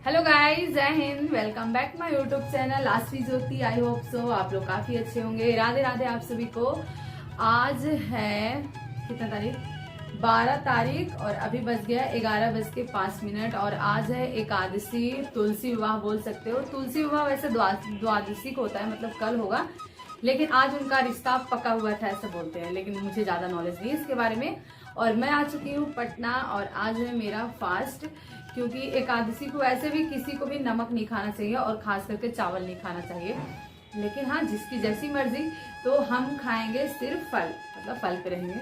Hello guys, जय हिंद। Welcome back my YouTube channel Aashvi Jyoti. I hope so आप लोग काफी अच्छे होंगे। राधे राधे आप सभी को। आज है कितना तारीख, 12 तारीख और अभी बज गया 11:05 और आज है एकादशी, तुलसी विवाह बोल सकते हो। तुलसी विवाह वैसे द्वादशी को होता है, मतलब कल होगा, लेकिन आज उनका रिश्ता पका हुआ था ऐसा बोलते हैं, लेकिन मुझे ज्यादा नॉलेज नहीं इसके बारे में। और मैं आ चुकी हूँ पटना और आज है मेरा फास्ट, क्योंकि एकादशी को वैसे भी किसी को भी नमक नहीं खाना चाहिए और खास करके चावल नहीं खाना चाहिए, लेकिन हाँ जिसकी जैसी मर्जी। तो हम खाएंगे सिर्फ फल, मतलब फल पे रहेंगे।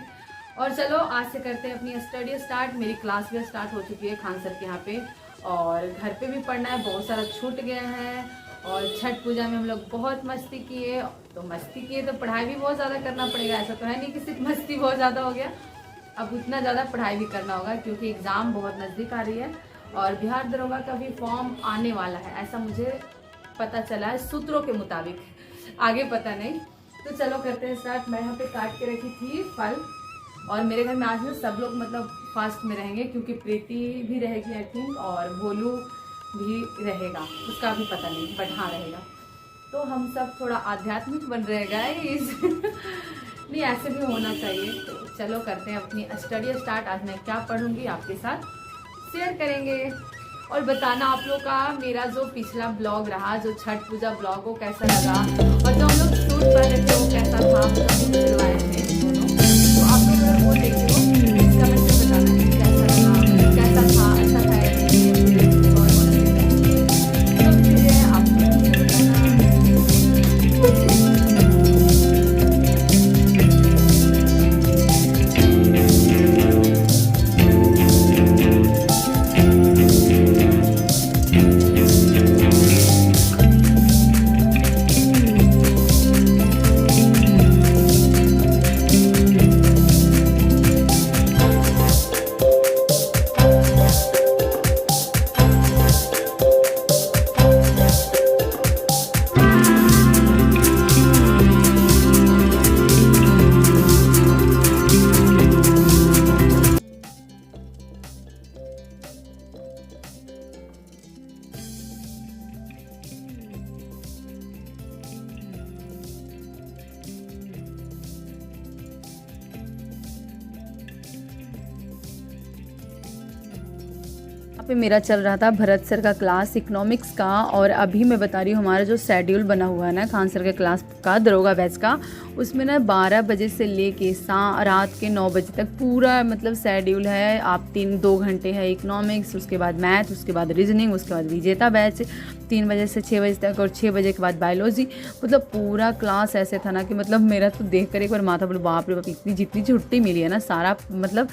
और चलो आज से करते हैं अपनी स्टडी स्टार्ट। मेरी क्लास भी स्टार्ट हो चुकी है खान सर के यहाँ पे, और घर पे भी पढ़ना है, बहुत सारा छूट गया है। और छठ पूजा में हम लोग बहुत मस्ती किए, तो पढ़ाई भी बहुत ज़्यादा करना पड़ेगा। ऐसा तो है नहीं कि सिर्फ मस्ती बहुत ज़्यादा हो गया, अब उतना ज़्यादा पढ़ाई भी करना होगा, क्योंकि एग्ज़ाम बहुत नज़दीक आ रही है और बिहार दरोगा का भी फॉर्म आने वाला है, ऐसा मुझे पता चला है सूत्रों के मुताबिक, आगे पता नहीं। तो चलो करते हैं स्टार्ट। मैं यहाँ पे काट के रखी थी फल, और मेरे घर में आज में सब लोग मतलब फास्ट में रहेंगे, क्योंकि प्रीति भी रहेगी आई थिंक, और भोलू भी रहेगा, उसका भी पता नहीं, बट हाँ रहेगा। तो हम सब थोड़ा आध्यात्मिक बन रहे गाइस नहीं ऐसे भी होना चाहिए। तो चलो करते हैं अपनी स्टडी स्टार्ट। आज मैं क्या पढ़ूंगी आपके साथ शेयर करेंगे, और बताना आप लोग का मेरा जो पिछला ब्लॉग रहा, जो छठ पूजा ब्लॉग, वो कैसा लगा, और जो हम लोग सूट पहने थे वो कैसा था, सिलवाए थे दोनों। तो आप लोग अगर वो देखे हो कमेंट में बताना कि कैसा लगा, कैसा था, अच्छा था या नहीं, और सब चीजें आप लोग बताना। पे मेरा चल रहा था भरत सर का क्लास इकोनॉमिक्स का, और अभी मैं बता रही हूँ हमारा जो शेड्यूल बना हुआ है ना खान सर के क्लास का, दरोगा बैच का, उसमें ना 12 बजे से लेके रात के 9 बजे तक पूरा मतलब शेड्यूल है। आप 2 घंटे है इकोनॉमिक्स, उसके बाद मैथ, उसके बाद रीजनिंग, उसके बाद विजेता बैच 3 बजे से 6 बजे तक, और 6 बजे के बाद बायोलॉजी। मतलब पूरा क्लास ऐसे था ना कि मतलब मेरा तो देख कर एक बार माथा बोले बाप रे बाप, इतनी जितनी छुट्टी मिली है ना सारा मतलब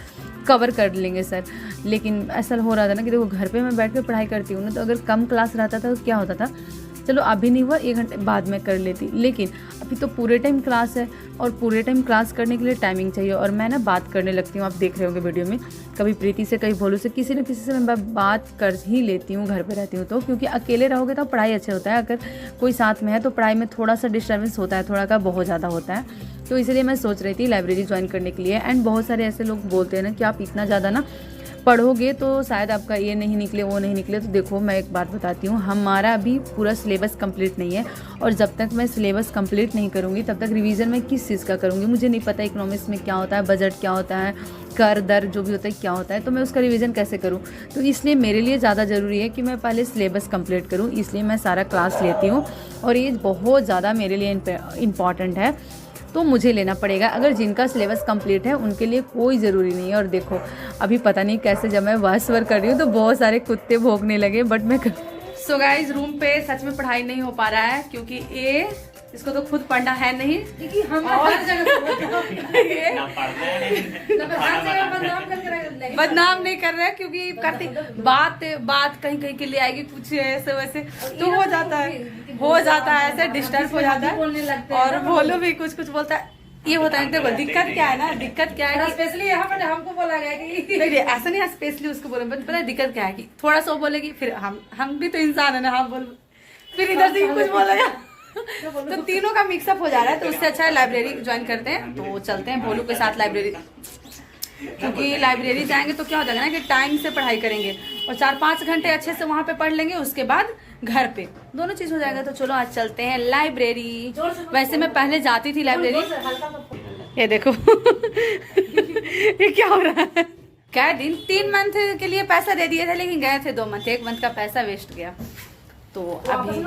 कवर कर लेंगे सर। लेकिन ऐसा हो रहा था ना कि देखो घर पे मैं बैठ कर पढ़ाई करती हूँ ना, तो अगर कम क्लास रहता था तो क्या होता था, चलो अभी नहीं हुआ 1 घंटे बाद में कर लेती, लेकिन अभी तो पूरे टाइम क्लास है, और पूरे टाइम क्लास करने के लिए टाइमिंग चाहिए। और मैं ना बात करने लगती हूँ, आप देख रहे होंगे वीडियो में, कभी प्रीति से, कभी भोलू से, किसी न किसी से मैं बात कर ही लेती हूँ घर पे रहती हूँ तो, क्योंकि अकेले रहोगे तो पढ़ाई अच्छा होता है, अगर कोई साथ में है तो पढ़ाई में थोड़ा सा डिस्टर्बेंस होता है, थोड़ा का बहुत ज़्यादा होता है। तो इसलिए मैं सोच रही थी लाइब्रेरी ज्वाइन करने के लिए। एंड बहुत सारे ऐसे लोग बोलते हैं ना कि आप इतना ज़्यादा ना पढ़ोगे तो शायद आपका ये नहीं निकले, वो नहीं निकले। तो देखो मैं एक बात बताती हूँ, हमारा अभी पूरा सिलेबस कंप्लीट नहीं है, और जब तक मैं सिलेबस कंप्लीट नहीं करूँगी तब तक रिवीजन मैं किस चीज़ का करूँगी। मुझे नहीं पता इकोनॉमिक्स में क्या होता है, बजट क्या होता है, कर दर जो भी होता है क्या होता है, तो मैं उसका रिवीजन कैसे करूँ। तो इसलिए मेरे लिए ज़्यादा ज़रूरी है कि मैं पहले सिलेबस कंप्लीट करूँ, इसलिए मैं सारा क्लास लेती हूँ, और ये बहुत ज़्यादा मेरे लिए इम्पॉर्टेंट है, तो मुझे लेना पड़ेगा। अगर जिनका सिलेबस कंप्लीट है उनके लिए कोई ज़रूरी नहीं है। और देखो अभी पता नहीं कैसे जब मैं वॉइस ओवर कर रही हूँ तो बहुत सारे कुत्ते भौंकने लगे, बट मैं सो गाइस रूम पे सच में पढ़ाई नहीं हो पा रहा है, क्योंकि ये इसको तो खुद पढ़ना है नहीं, क्योंकि हम बदनाम नहीं कर रहे, क्योंकि करती बात कहीं कहीं के लिए आएगी, कुछ ऐसे वैसे तो हो जाता है ऐसे डिस्टर्ब हो जाता है। और भोलू भी कुछ बोलता है, ये होता है। देखो दिक्कत क्या है ना, दिक्कत क्या है, स्पेशली यहाँ पर हमको बोला गया कि ऐसा नहीं, स्पेशली उसको बोले, पता है दिक्कत क्या है कि थोड़ा सा बोलेगी, फिर हम भी तो इंसान है ना, हम बोल, फिर इधर से कुछ बोलेगा, तो तीनों का मिक्सअप हो जा रहा है। तो उससे अच्छा है लाइब्रेरी ज्वाइन करते हैं। तो चलते हैं भोलू के साथ लाइब्रेरी। क्योंकि लाइब्रेरी जाएंगे तो क्या हो जाएगा ना कि टाइम से पढ़ाई करेंगे और 4-5 घंटे अच्छे से वहाँ पे पढ़ लेंगे, उसके बाद घर पे दोनों चीज़ हो जाएगा। तो चलो आज चलते हैं लाइब्रेरी। वैसे मैं पहले जाती थी लाइब्रेरी। ये देखो ये क्या हो रहा है। क्या दिन 3 मंथ के लिए पैसा दे दिए थे, लेकिन गए थे 2 मंथ, 1 मंथ का पैसा वेस्ट गया। तो अभी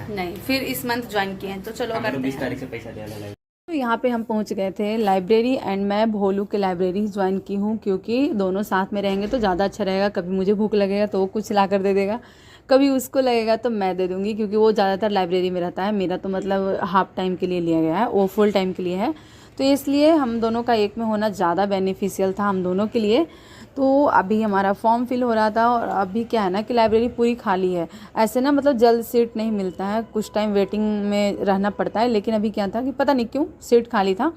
नहीं, फिर इस मंथ ज्वाइन किए हैं। तो चलो करते हैं। 20 तारीख से पैसा दिया। तो यहाँ पे हम पहुँच गए थे लाइब्रेरी एंड मैं भोलू के लाइब्रेरी ज्वाइन की हूँ, क्योंकि दोनों साथ में रहेंगे तो ज़्यादा अच्छा रहेगा। कभी मुझे भूख लगेगा तो वो कुछ ला कर दे देगा, कभी उसको लगेगा तो मैं दे दूँगी, क्योंकि वो ज़्यादातर लाइब्रेरी में रहता है। मेरा तो मतलब हाफ टाइम के लिए लिया गया है, वो फुल टाइम के लिए है। तो इसलिए हम दोनों का एक में होना ज़्यादा बेनिफिशियल था हम दोनों के लिए। तो अभी हमारा फॉर्म फिल हो रहा था और अभी क्या है ना कि लाइब्रेरी पूरी खाली है। ऐसे ना मतलब जल्द सीट नहीं मिलता है, कुछ टाइम वेटिंग में रहना पड़ता है। लेकिन अभी क्या था कि पता नहीं क्यों सीट खाली था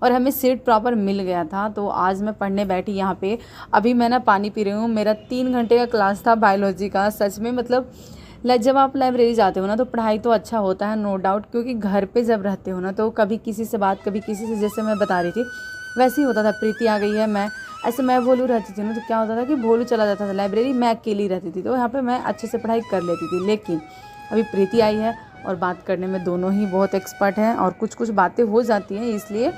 और हमें सीट प्रॉपर मिल गया था। तो आज मैं पढ़ने बैठी यहाँ पे। अभी मैं ना पानी पी रही हूँ। मेरा 3 घंटे का क्लास था बायोलॉजी का। सच में मतलब जब आप लाइब्रेरी जाते हो ना तो पढ़ाई तो अच्छा होता है, नो डाउट, क्योंकि घर पे जब रहते हो ना तो कभी किसी से बात, कभी किसी से, जैसे मैं बता रही थी वैसे ही होता था। प्रीति आ गई है, मैं भोलू रहती थी ना, तो क्या होता था कि भोलू चला जाता था लाइब्रेरी, मैं अकेली रहती थी, तो यहाँ पे मैं अच्छे से पढ़ाई कर लेती थी। लेकिन अभी प्रीति आई है और बात करने में दोनों ही बहुत एक्सपर्ट हैं और कुछ कुछ बातें हो जाती हैं, इसलिए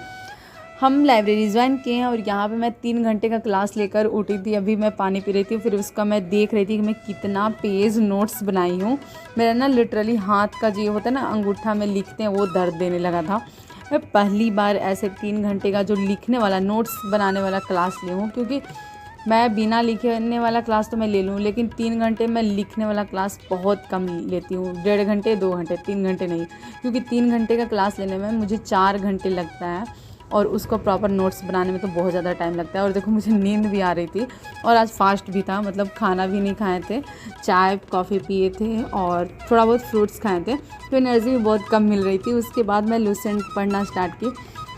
हम लाइब्रेरी ज्वाइन किए हैं। और यहाँ पे मैं 3 घंटे का क्लास लेकर उठी थी। अभी मैं पानी पी रही थी, फिर उसका मैं देख रही थी कि मैं कितना पेज नोट्स बनाई हूँ। मेरा ना लिटरली हाथ का जो होता है ना अंगूठा में लिखते हैं वो दर्द देने लगा था। मैं पहली बार ऐसे 3 घंटे का जो लिखने वाला नोट्स बनाने वाला क्लास ली हूँ, क्योंकि मैं बिना लिखने वाला क्लास तो मैं ले लूँ, लेकिन 3 घंटे मैं लिखने वाला क्लास बहुत कम लेती हूँ। 1.5 घंटे 2 घंटे, 3 घंटे नहीं, क्योंकि 3 घंटे का क्लास लेने में मुझे 4 घंटे लगता है और उसको प्रॉपर नोट्स बनाने में तो बहुत ज़्यादा टाइम लगता है। और देखो मुझे नींद भी आ रही थी और आज फास्ट भी था, मतलब खाना भी नहीं खाए थे, चाय कॉफ़ी पिए थे और थोड़ा बहुत फ्रूट्स खाए थे, तो एनर्जी भी बहुत कम मिल रही थी। उसके बाद मैं लूसेंट पढ़ना स्टार्ट की,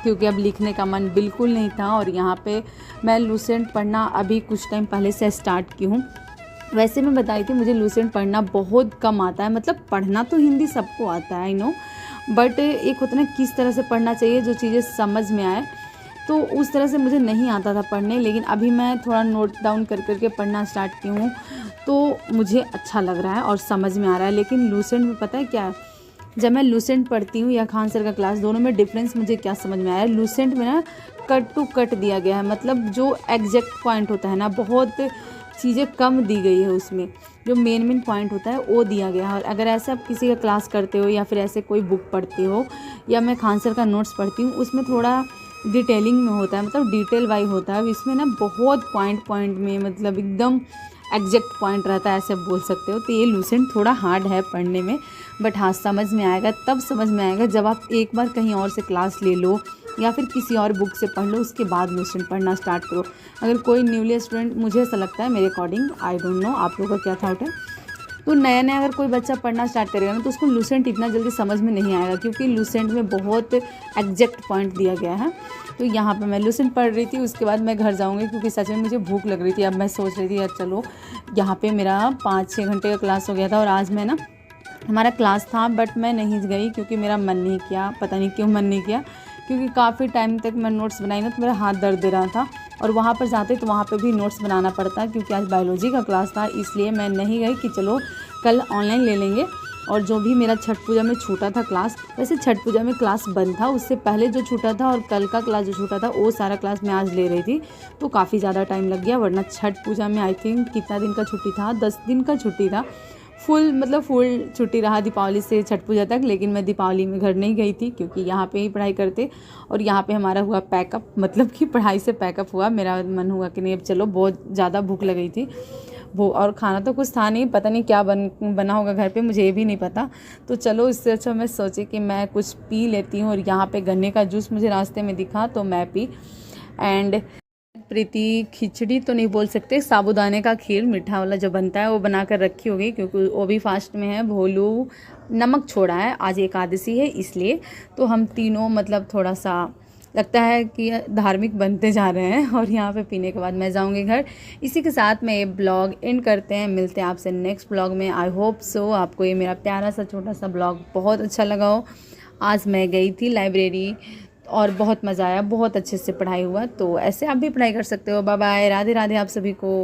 क्योंकि अब लिखने का मन बिल्कुल नहीं था। और यहाँ पे मैं लूसेंट पढ़ना अभी कुछ टाइम पहले से स्टार्ट की हूँ। वैसे मैं बताई थी मुझे लूसेंट पढ़ना बहुत कम आता है, मतलब पढ़ना तो हिंदी सबको आता है, आई नो, बट एक होता ना किस तरह से पढ़ना चाहिए जो चीज़ें समझ में आए, तो उस तरह से मुझे नहीं आता था पढ़ने। लेकिन अभी मैं थोड़ा नोट डाउन कर करके पढ़ना स्टार्ट की हूँ, तो मुझे अच्छा लग रहा है और समझ में आ रहा है। लेकिन लूसेंट में पता है क्या है, जब मैं लूसेंट पढ़ती हूँ या खान सर का क्लास, दोनों में डिफरेंस मुझे क्या समझ में आया, लूसेंट में ना कट टू कट दिया गया है, मतलब जो एग्जैक्ट पॉइंट होता है ना, बहुत चीज़ें कम दी गई है उसमें, जो मेन पॉइंट होता है वो दिया गया है। और अगर ऐसे आप किसी का क्लास करते हो या फिर ऐसे कोई बुक पढ़ते हो या मैं खान सर का नोट्स पढ़ती हूँ, उसमें थोड़ा डिटेलिंग में होता है, मतलब डिटेल वाइज होता है। इसमें ना बहुत पॉइंट में मतलब एकदम एग्जैक्ट पॉइंट रहता है, ऐसे बोल सकते हो। तो ये लूसेंट थोड़ा हार्ड है पढ़ने में, बट हाँ समझ में आएगा, तब समझ में आएगा जब आप एक बार कहीं और से क्लास ले लो या फिर किसी और बुक से पढ़ लो, उसके बाद लूसेंट पढ़ना स्टार्ट करो। अगर कोई न्यूली स्टूडेंट, मुझे ऐसा लगता है मेरे अकॉर्डिंग, आई डोंट नो आप लोगों का क्या थॉट है, तो नया अगर कोई बच्चा पढ़ना स्टार्ट करेगा ना तो उसको लूसेंट इतना जल्दी समझ में नहीं आएगा, क्योंकि लूसेंट में बहुत एग्जैक्ट पॉइंट दिया गया है। तो यहाँ पे मैं लूसेंट पढ़ रही थी, उसके बाद मैं घर जाऊँगी, क्योंकि सच में मुझे भूख लग रही थी। अब मैं सोच रही थी यार चलो, यहाँ पे मेरा 5-6 घंटे का क्लास हो गया था और आज मैं ना हमारा क्लास था बट मैं नहीं गई, क्योंकि मेरा मन नहीं किया, पता नहीं क्यों मन नहीं किया, क्योंकि काफ़ी टाइम तक मैं नोट्स बनाई ना तो मेरा हाथ दर्द दे रहा था। और वहाँ पर जाते तो वहाँ पे भी नोट्स बनाना पड़ता है, क्योंकि आज बायोलॉजी का क्लास था, इसलिए मैं नहीं गई कि चलो कल ऑनलाइन ले लेंगे। और जो भी मेरा छठ पूजा में छूटा था क्लास, वैसे छठ पूजा में क्लास बंद था, उससे पहले जो छूटा था और कल का क्लास जो छूटा था वो सारा क्लास मैं आज ले रही थी, तो काफ़ी ज़्यादा टाइम लग गया। वरना छठ पूजा में आई थिंक कितना दिन का छुट्टी था, 10 दिन का छुट्टी था, फुल छुट्टी रहा दीपावली से छठ पूजा तक। लेकिन मैं दीपावली में घर नहीं गई थी, क्योंकि यहाँ पे ही पढ़ाई करते और यहाँ पे हमारा हुआ पैकअप, मतलब कि पढ़ाई से पैकअप हुआ। मेरा मन हुआ कि नहीं अब चलो, बहुत ज़्यादा भूख लग गई थी वो, और खाना तो कुछ था नहीं, पता नहीं क्या बना होगा घर पे, मुझे ये भी नहीं पता। तो चलो इससे अच्छा मैं सोची कि मैं कुछ पी लेती हूँ, और यहाँ पे गन्ने का जूस मुझे रास्ते में दिखा तो मैं पी। एंड प्रीति खिचड़ी तो नहीं बोल सकते, साबूदाने का खीर मीठा वाला जो बनता है वो बना कर रखी होगी, क्योंकि वो भी फास्ट में है। भोलू नमक छोड़ा है, आज एकादशी है इसलिए, तो हम तीनों मतलब थोड़ा सा लगता है कि धार्मिक बनते जा रहे हैं। और यहाँ पे पीने के बाद मैं जाऊँगी घर। इसी के साथ में ये ब्लॉग एंड करते हैं, मिलते हैं आपसे नेक्स्ट ब्लॉग में। आई होप सो आपको ये मेरा प्यारा सा छोटा सा ब्लॉग बहुत अच्छा लगा हो। आज मैं गई थी लाइब्रेरी, और बहुत मज़ा आया, बहुत अच्छे से पढ़ाई हुआ। तो ऐसे आप भी पढ़ाई कर सकते हो। बाय बाय, राधे राधे आप सभी को।